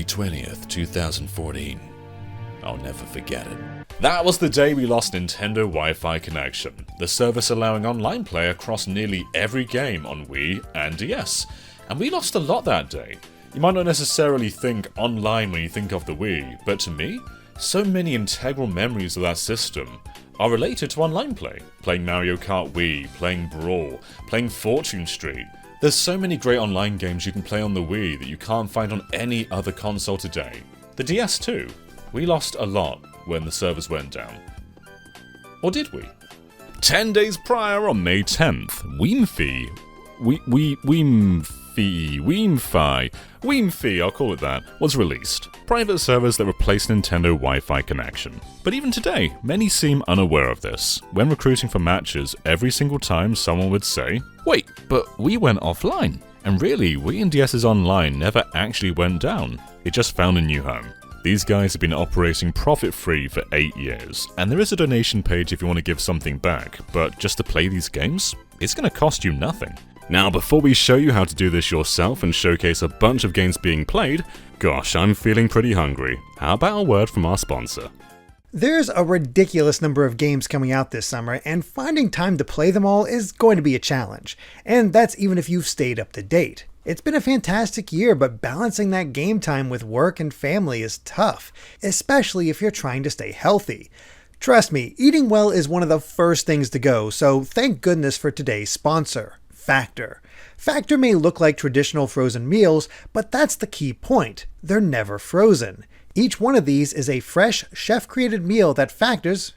May 20th, 2014. I'll never forget it. That was the day we lost Nintendo Wi-Fi connection, the service allowing online play across nearly every game on Wii and DS. And we lost a lot that day. You might not necessarily think online when you think of the Wii, but to me, so many integral memories of that system are related to online play. Playing Mario Kart Wii, playing Brawl, playing Fortune Street. There's so many great online games you can play on the Wii that you can't find on any other console today. The DS too. We lost a lot when the servers went down. Or did we? 10 days prior on May 10th, Weemfi, I'll call it that, was released. Private servers that replaced Nintendo Wi-Fi connection. But even today, many seem unaware of this. When recruiting for matches, every single time someone would say, "Wait, but we went offline." And really, Wii and DS's online never actually went down. It just found a new home. These guys have been operating profit-free for 8 years, and there is a donation page if you want to give something back, but just to play these games, it's going to cost you nothing. Now, before we show you how to do this yourself and showcase a bunch of games being played, gosh, I'm feeling pretty hungry. How about a word from our sponsor? There's a ridiculous number of games coming out this summer, and finding time to play them all is going to be a challenge. And that's even if you've stayed up to date. It's been a fantastic year, but balancing that game time with work and family is tough, especially if you're trying to stay healthy. Trust me, eating well is one of the first things to go, so thank goodness for today's sponsor, Factor. Factor may look like traditional frozen meals, but that's the key point. They're never frozen. Each one of these is a fresh, chef-created meal that factors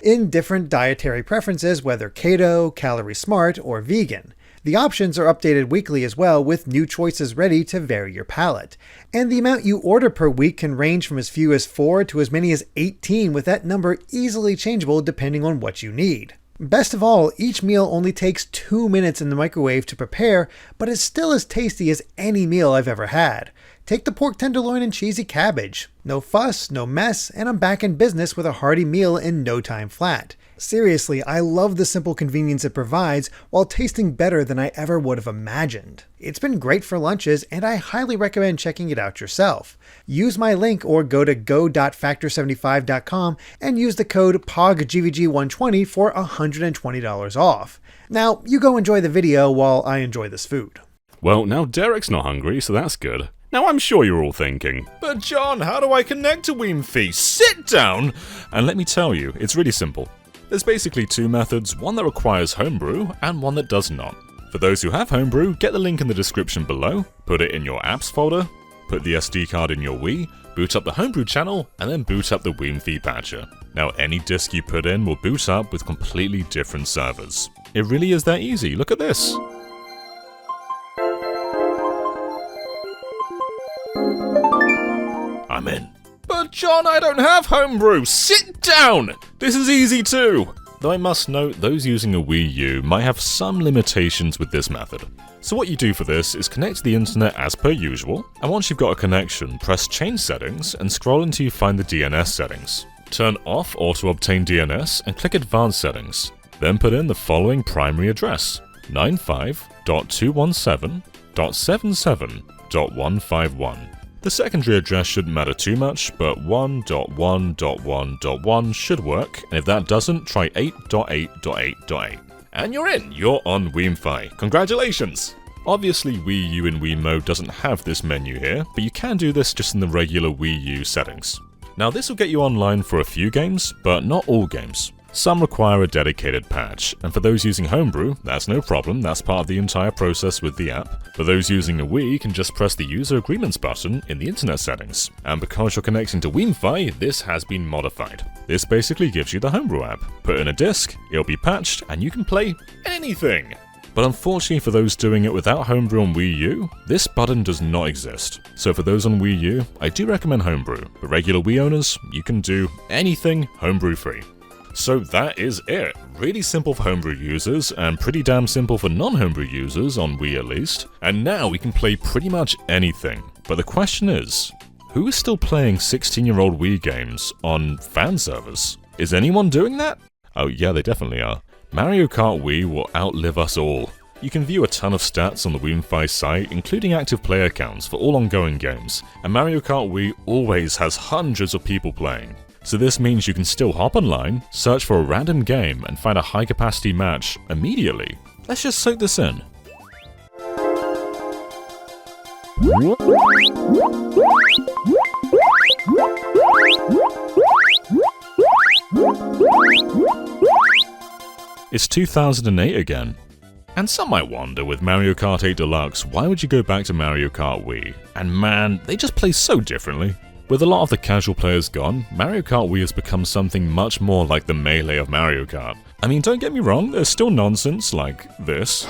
in different dietary preferences, whether keto, calorie smart, or vegan. The options are updated weekly as well, with new choices ready to vary your palate. And the amount you order per week can range from as few as 4 to as many as 18, with that number easily changeable depending on what you need. Best of all, each meal only takes 2 minutes in the microwave to prepare, but is still as tasty as any meal I've ever had. Take the pork tenderloin and cheesy cabbage. No fuss, no mess, and I'm back in business with a hearty meal in no time flat. Seriously, I love the simple convenience it provides while tasting better than I ever would have imagined. It's been great for lunches, and I highly recommend checking it out yourself. Use my link or go to go.factor75.com and use the code POGGVG120 for $120 off. Now, you go enjoy the video while I enjoy this food. Well, now Derek's not hungry, so that's good. Now I'm sure you're all thinking, "But John, how do I connect to Weemfi? Sit down!" And let me tell you, it's really simple. There's basically two methods, one that requires homebrew and one that does not. For those who have homebrew, get the link in the description below, put it in your apps folder, put the SD card in your Wii, boot up the homebrew channel, and then boot up the Weemfi patcher. Now any disk you put in will boot up with completely different servers. It really is that easy, look at this. I'm in. "But John, I don't have homebrew! Sit down! This is easy too!" Though I must note, those using a Wii U might have some limitations with this method. So what you do for this is connect to the internet as per usual, and once you've got a connection, press change settings and scroll until you find the DNS settings. Turn off auto obtain DNS and click advanced settings. Then put in the following primary address, 95.217.77.151. The secondary address shouldn't matter too much, but 1.1.1.1.1 should work, and if that doesn't, try 8.8.8.8. And you're in! You're on Weemfi. Congratulations! Obviously Wii U in Wii mode doesn't have this menu here, but you can do this just in the regular Wii U settings. Now this will get you online for a few games, but not all games. Some require a dedicated patch, and for those using homebrew, that's no problem, that's part of the entire process with the app. For those using a Wii, you can just press the user agreements button in the internet settings. And because you're connecting to Weemfi, this has been modified. This basically gives you the homebrew app. Put in a disk, it'll be patched, and you can play anything! But unfortunately for those doing it without homebrew on Wii U, this button does not exist. So for those on Wii U, I do recommend homebrew, but regular Wii owners, you can do anything homebrew free. So that is it. Really simple for homebrew users, and pretty damn simple for non-homebrew users, on Wii at least. And now we can play pretty much anything. But the question is, who is still playing 16-year-old Wii games on fan servers? Is anyone doing that? Oh yeah, they definitely are. Mario Kart Wii will outlive us all. You can view a ton of stats on the WiiFi site, including active player counts for all ongoing games, and Mario Kart Wii always has hundreds of people playing. So this means you can still hop online, search for a random game, and find a high-capacity match immediately. Let's just soak this in. It's 2008 again. And some might wonder, with Mario Kart 8 Deluxe, why would you go back to Mario Kart Wii? And man, they just play so differently. With a lot of the casual players gone, Mario Kart Wii has become something much more like the melee of Mario Kart. I mean, don't get me wrong, there's still nonsense like this.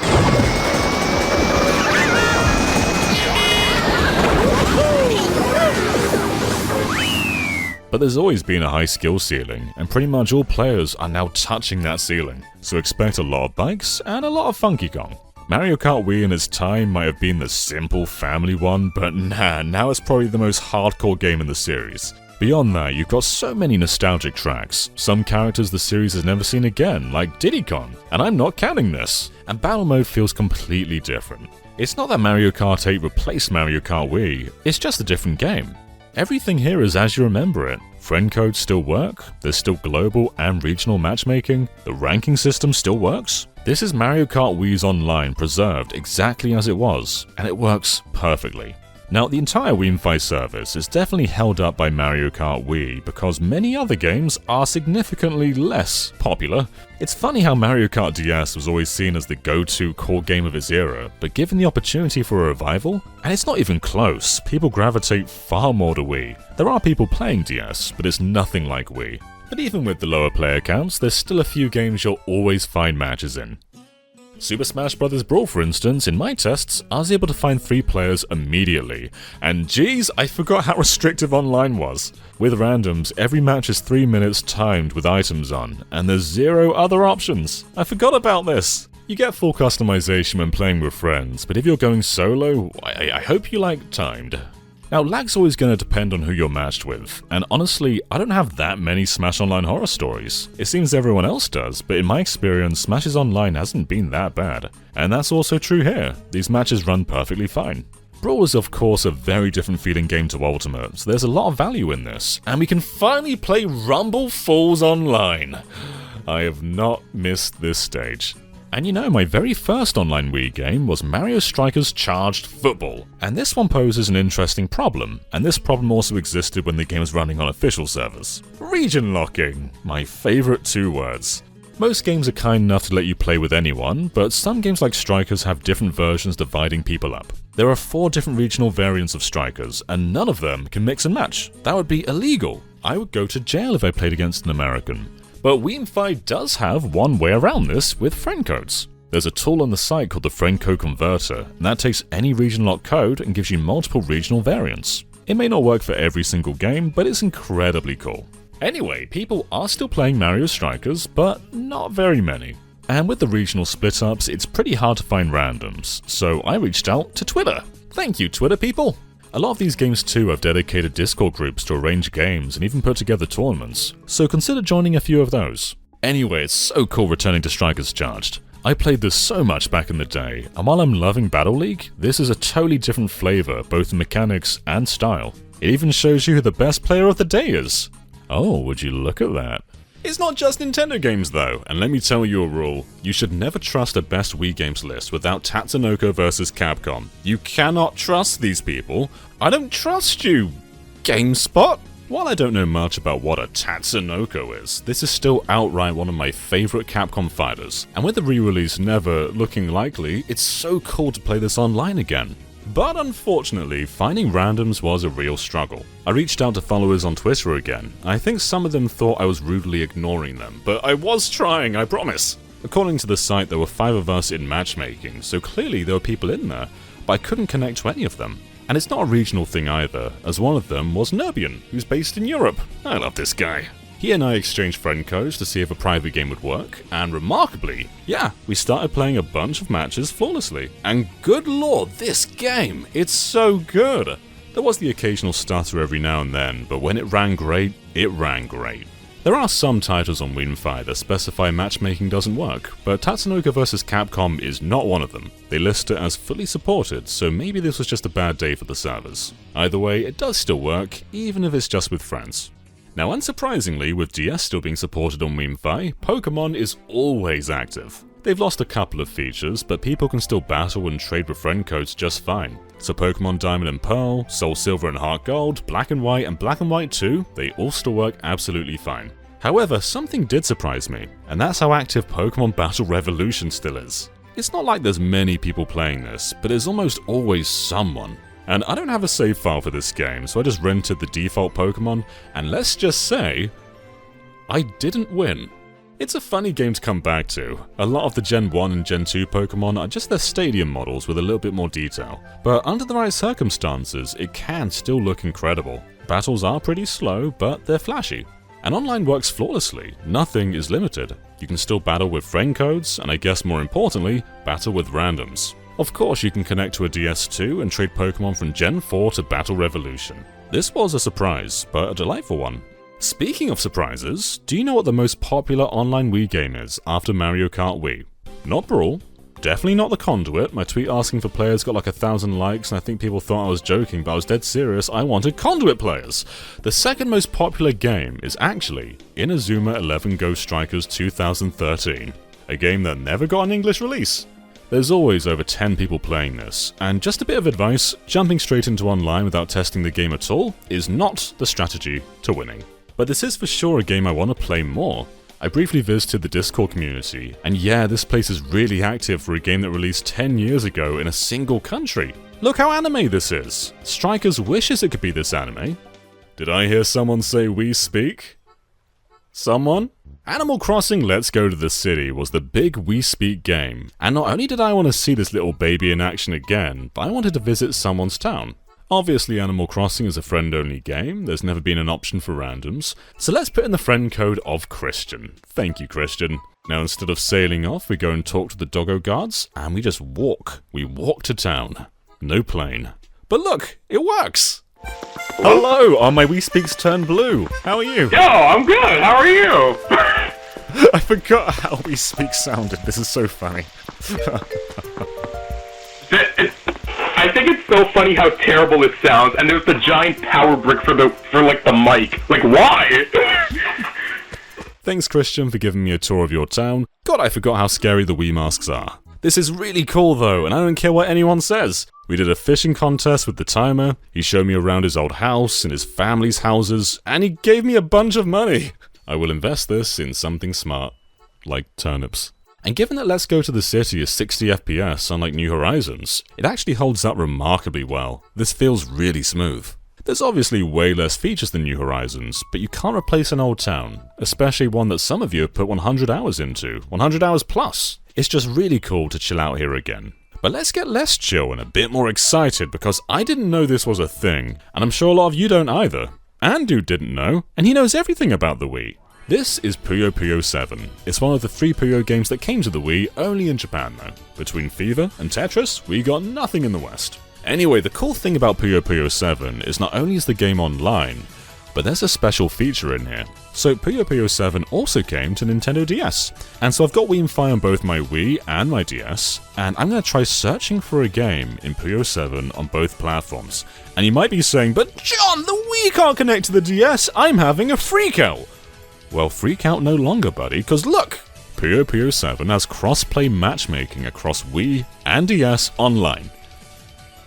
But there's always been a high skill ceiling, and pretty much all players are now touching that ceiling, so expect a lot of bikes and a lot of Funky Kong. Mario Kart Wii in its time might have been the simple family one, but nah, now it's probably the most hardcore game in the series. Beyond that, you've got so many nostalgic tracks, some characters the series has never seen again, like Diddy Kong, and I'm not counting this. And battle mode feels completely different. It's not that Mario Kart 8 replaced Mario Kart Wii, it's just a different game. Everything here is as you remember it. Friend codes still work, there's still global and regional matchmaking, the ranking system still works. This is Mario Kart Wii's Online preserved exactly as it was, and it works perfectly. Now, the entire WiiFi service is definitely held up by Mario Kart Wii because many other games are significantly less popular. It's funny how Mario Kart DS was always seen as the go-to core game of its era, but given the opportunity for a revival, and it's not even close, people gravitate far more to Wii. There are people playing DS, but it's nothing like Wii. But even with the lower player counts, there's still a few games you'll always find matches in. Super Smash Bros. Brawl, for instance, in my tests, I was able to find 3 players immediately. And geez, I forgot how restrictive online was. With randoms, every match is 3 minutes timed with items on, and there's 0 other options. I forgot about this. You get full customization when playing with friends, but if you're going solo, I hope you like timed. Now, lag's always going to depend on who you're matched with, and honestly, I don't have that many Smash Online horror stories. It seems everyone else does, but in my experience, Smash's Online hasn't been that bad. And that's also true here, these matches run perfectly fine. Brawl is of course a very different feeling game to Ultimate, so there's a lot of value in this, and we can finally play Rumble Falls Online. I have not missed this stage. And you know, my very first online Wii game was Mario Strikers Charged Football, and this one poses an interesting problem, and this problem also existed when the game was running on official servers. Region locking, my favourite 2 words. Most games are kind enough to let you play with anyone, but some games like Strikers have different versions dividing people up. There are 4 different regional variants of Strikers, and none of them can mix and match. That would be illegal. I would go to jail if I played against an American. But WiiFi does have one way around this with friend codes. There's a tool on the site called the Friend Code Converter, and that takes any region lock code and gives you multiple regional variants. It may not work for every single game, but it's incredibly cool. Anyway, people are still playing Mario Strikers, but not very many. And with the regional split-ups, it's pretty hard to find randoms, so I reached out to Twitter. Thank you, Twitter people! A lot of these games too have dedicated Discord groups to arrange games and even put together tournaments, so consider joining a few of those. Anyway, it's so cool returning to Strikers Charged. I played this so much back in the day, and while I'm loving Battle League, this is a totally different flavour both in mechanics and style. It even shows you who the best player of the day is. Oh, would you look at that. It's not just Nintendo games though, and let me tell you a rule. You should never trust a best Wii games list without Tatsunoko vs Capcom. You cannot trust these people. I don't trust you, GameSpot! While I don't know much about what a Tatsunoko is, this is still outright one of my favourite Capcom fighters, and with the re-release never looking likely, it's so cool to play this online again. But unfortunately, finding randoms was a real struggle. I reached out to followers on Twitter again. I think some of them thought I was rudely ignoring them, but I was trying, I promise. According to the site, there were 5 of us in matchmaking, so clearly there were people in there, but I couldn't connect to any of them. And it's not a regional thing either, as one of them was Nerbian, who's based in Europe. I love this guy. He and I exchanged friend codes to see if a private game would work, and remarkably, yeah, we started playing a bunch of matches flawlessly. And good lord, this game, it's so good! There was the occasional stutter every now and then, but when it ran great, it ran great. There are some titles on WiiFi that specify matchmaking doesn't work, but Tatsunoko vs Capcom is not one of them. They list it as fully supported, so maybe this was just a bad day for the servers. Either way, it does still work, even if it's just with friends. Now unsurprisingly, with DS still being supported on WiiFi, Pokemon is always active. They've lost a couple of features, but people can still battle and trade with friend codes just fine. So Pokemon Diamond and Pearl, Soul Silver and Heart Gold, Black and White 2, they all still work absolutely fine. However, something did surprise me, and that's how active Pokemon Battle Revolution still is. It's not like there's many people playing this, but there's almost always someone. And I don't have a save file for this game, so I just rented the default Pokemon, and let's just say, I didn't win. It's a funny game to come back to. A lot of the Gen 1 and Gen 2 Pokemon are just their stadium models with a little bit more detail, but under the right circumstances, it can still look incredible. Battles are pretty slow, but they're flashy. And online works flawlessly, nothing is limited. You can still battle with friend codes, and I guess more importantly, battle with randoms. Of course you can connect to a DS2 and trade Pokemon from Gen 4 to Battle Revolution. This was a surprise, but a delightful one. Speaking of surprises, do you know what the most popular online Wii game is after Mario Kart Wii? Not Brawl, definitely not the Conduit. My tweet asking for players got like 1,000 likes and I think people thought I was joking, but I was dead serious. I wanted Conduit players. The second most popular game is actually Inazuma 11 Ghost Strikers 2013, a game that never got an English release. There's always over 10 people playing this, and just a bit of advice, jumping straight into online without testing the game at all is not the strategy to winning. But this is for sure a game I want to play more. I briefly visited the Discord community, and yeah, this place is really active for a game that released 10 years ago in a single country. Look how anime this is! Strikers wishes it could be this anime. Did I hear someone say we speak? Someone? Animal Crossing Let's Go to the City was the big We Speak game, and not only did I want to see this little baby in action again, but I wanted to visit someone's town. Obviously Animal Crossing is a friend-only game, there's never been an option for randoms, so let's put in the friend code of Christian. Thank you, Christian. Now instead of sailing off, we go and talk to the doggo guards, and we just walk. We walk to town. No plane. But look, it works! Hello, are my Wii Speaks turned blue? How are you? Yo, I'm good, how are you? I forgot how Wii Speak sounded, this is so funny. I think it's so funny how terrible it sounds, and there's the giant power brick for the mic. Like, why? Thanks, Christian, for giving me a tour of your town. God, I forgot how scary the Wii masks are. This is really cool though, and I don't care what anyone says. We did a fishing contest with the timer, he showed me around his old house and his family's houses, and he gave me a bunch of money. I will invest this in something smart, like turnips. And given that Let's Go to the City is 60 FPS unlike New Horizons, it actually holds up remarkably well. This feels really smooth. There's obviously way less features than New Horizons, but you can't replace an old town, especially one that some of you have put 100 hours into, 100 hours plus. It's just really cool to chill out here again. But let's get less chill and a bit more excited because I didn't know this was a thing, and I'm sure a lot of you don't either. Andu didn't know, and he knows everything about the Wii. This is Puyo Puyo 7. It's one of the 3 Puyo games that came to the Wii, only in Japan though. Between Fever and Tetris, we got nothing in the West. Anyway, the cool thing about Puyo Puyo 7 is not only is the game online, but there's a special feature in here. So Puyo Puyo 7 also came to Nintendo DS, and so I've got WiiFi on both my Wii and my DS, and I'm going to try searching for a game in Puyo 7 on both platforms. And you might be saying, but John, the Wii can't connect to the DS, I'm having a freakout! Well, freak out no longer, buddy, because look! Puyo Puyo 7 has cross-play matchmaking across Wii and DS online.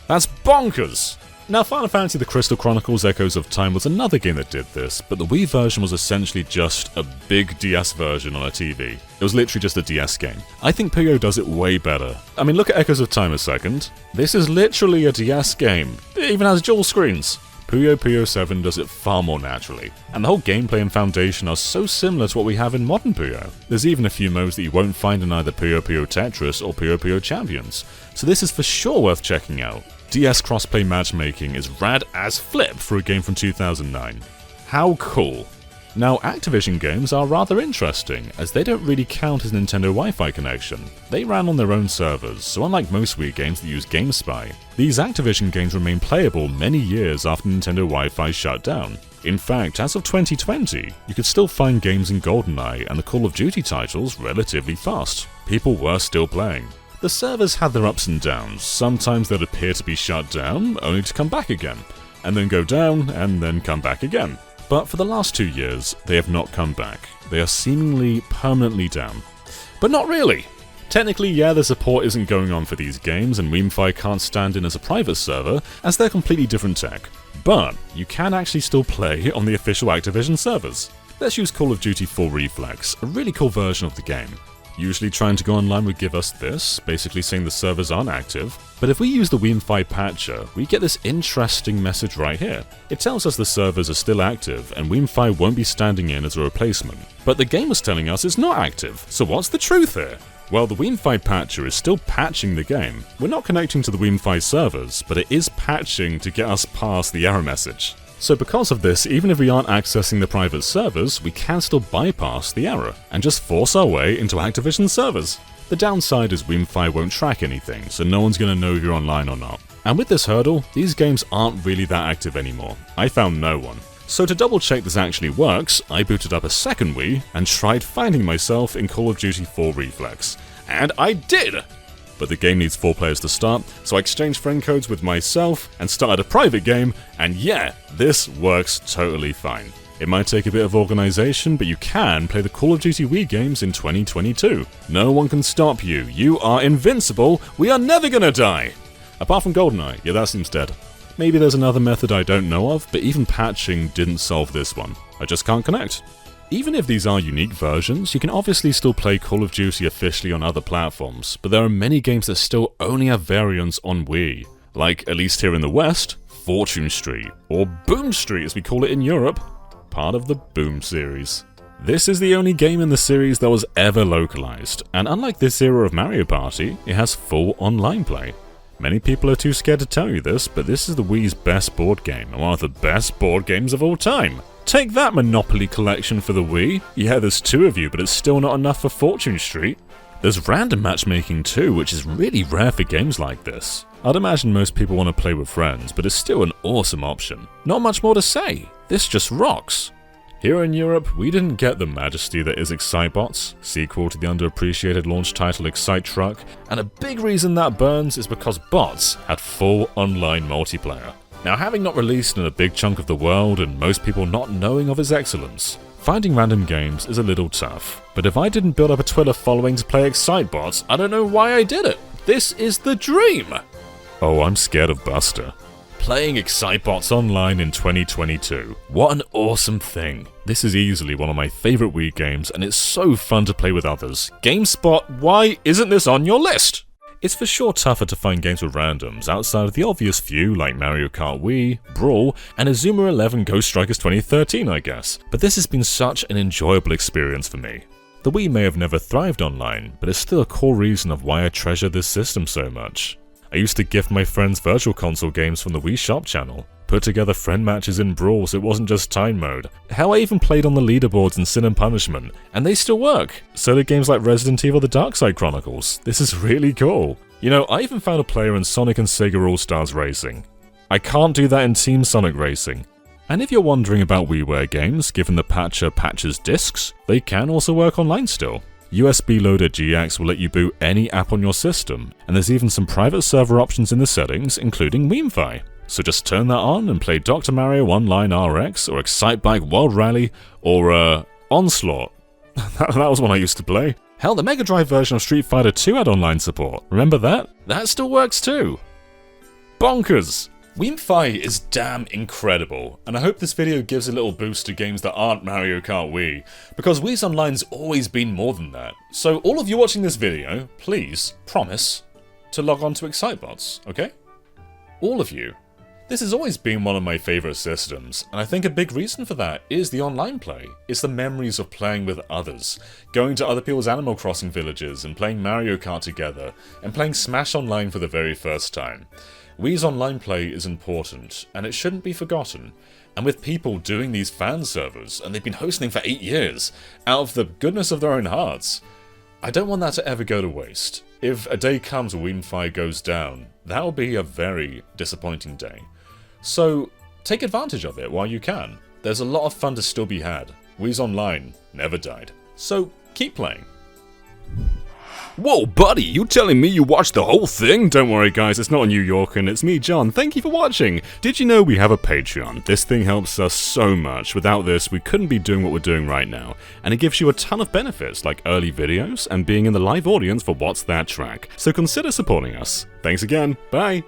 That's bonkers! Now, Final Fantasy The Crystal Chronicles Echoes of Time was another game that did this, but the Wii version was essentially just a big DS version on a TV. It was literally just a DS game. I think Puyo does it way better. I mean, look at Echoes of Time a second. This is literally a DS game. It even has dual screens. Puyo Puyo 7 does it far more naturally, and the whole gameplay and foundation are so similar to what we have in modern Puyo. There's even a few modes that you won't find in either Puyo Puyo Tetris or Puyo Puyo Champions, so this is for sure worth checking out. DS crossplay matchmaking is rad as flip for a game from 2009. How cool. Now, Activision games are rather interesting, as they don't really count as Nintendo Wi-Fi connection. They ran on their own servers, so unlike most Wii games that use GameSpy, these Activision games remain playable many years after Nintendo Wi-Fi shut down. In fact, as of 2020, you could still find games in GoldenEye and the Call of Duty titles relatively fast. People were still playing. The servers had their ups and downs. Sometimes they'd appear to be shut down, only to come back again, and then go down, and then come back again. But for the last 2 years, they have not come back. They are seemingly permanently down. But not really! Technically, yeah, the support isn't going on for these games, and WeamFi can't stand in as a private server, as they're completely different tech. But you can actually still play on the official Activision servers. Let's use Call of Duty 4 Reflex, a really cool version of the game. Usually trying to go online would give us this, basically saying the servers aren't active, but if we use the WeamFi patcher, we get this interesting message right here. It tells us the servers are still active and WeamFi won't be standing in as a replacement. But the game was telling us it's not active, so what's the truth here? Well, the WeamFi patcher is still patching the game. We're not connecting to the WeamFi servers, but it is patching to get us past the error message. So because of this, even if we aren't accessing the private servers, we can still bypass the error, and just force our way into Activision servers. The downside is WeamFi won't track anything, so no one's going to know if you're online or not. And with this hurdle, these games aren't really that active anymore. I found no one. So to double check this actually works, I booted up a second Wii, and tried finding myself in Call of Duty 4 Reflex. And I did! But the game needs 4 players to start, so I exchanged friend codes with myself and started a private game, and yeah, this works totally fine. It might take a bit of organization, but you can play the Call of Duty Wii games in 2022. No one can stop you. You are invincible. We are never gonna die. Apart from GoldenEye, yeah, that seems dead. Maybe there's another method I don't know of, but even patching didn't solve this one. I just can't connect. Even if these are unique versions, you can obviously still play Call of Duty officially on other platforms, but there are many games that still only have variants on Wii. Like, at least here in the West, Fortune Street, or Boom Street as we call it in Europe, part of the Boom series. This is the only game in the series that was ever localized, and unlike this era of Mario Party, it has full online play. Many people are too scared to tell you this, but this is the Wii's best board game, and one of the best board games of all time. Take that, Monopoly Collection for the Wii. Yeah, there's 2 of you, but it's still not enough for Fortune Street. There's random matchmaking too, which is really rare for games like this. I'd imagine most people want to play with friends, but it's still an awesome option. Not much more to say. This just rocks. Here in Europe, we didn't get the majesty that is Excitebots, sequel to the underappreciated launch title Excite Truck, and a big reason that burns is because bots had full online multiplayer. Now, having not released in a big chunk of the world and most people not knowing of its excellence, finding random games is a little tough. But if I didn't build up a Twitter following to play Excitebots, I don't know why I did it. This is the dream! Oh, I'm scared of Buster. Playing Excitebots online in 2022. What an awesome thing. This is easily one of my favorite Wii games, and it's so fun to play with others. GameSpot, why isn't this on your list? It's for sure tougher to find games with randoms outside of the obvious few like Mario Kart Wii, Brawl, and Azuma 11 Ghost Strikers 2013, I guess. But this has been such an enjoyable experience for me. The Wii may have never thrived online, but it's still a core reason of why I treasure this system so much. I used to gift my friends Virtual Console games from the Wii Shop channel, put together friend matches in Brawl so it wasn't just time mode. Hell, I even played on the leaderboards in Sin and Punishment, and they still work. So do games like Resident Evil The Dark Side Chronicles. This is really cool. You know, I even found a player in Sonic and Sega All-Stars Racing. I can't do that in Team Sonic Racing. And if you're wondering about WiiWare games, given the patcher patches discs, they can also work online still. USB Loader GX will let you boot any app on your system, and there's even some private server options in the settings, including WeamFi. So just turn that on and play Dr. Mario Online RX, or Excitebike World Rally, or Onslaught. that was one I used to play. Hell, the Mega Drive version of Street Fighter 2 had online support. Remember that? That still works too. Bonkers! WeamFi is damn incredible, and I hope this video gives a little boost to games that aren't Mario Kart Wii, because Wii's Online's always been more than that. So all of you watching this video, please, promise, to log on to Excitebots, okay? All of you. This has always been one of my favourite systems, and I think a big reason for that is the online play. It's the memories of playing with others, going to other people's Animal Crossing villages and playing Mario Kart together, and playing Smash Online for the very first time. Wii's online play is important, and it shouldn't be forgotten. And with people doing these fan servers, and they've been hosting for 8 years, out of the goodness of their own hearts, I don't want that to ever go to waste. If a day comes where WeamFi goes down, that will be a very disappointing day. So take advantage of it while you can. there's a lot of fun to still be had. Wii's Online never died. So, keep playing. Whoa, buddy, you telling me you watched the whole thing? Don't worry, guys, it's not a New Yorker, and it's me, John. Thank you for watching. Did you know we have a Patreon? This thing helps us so much. Without this, we couldn't be doing what we're doing right now. And it gives you a ton of benefits, like early videos and being in the live audience for What's That Track. So consider supporting us. Thanks again. Bye.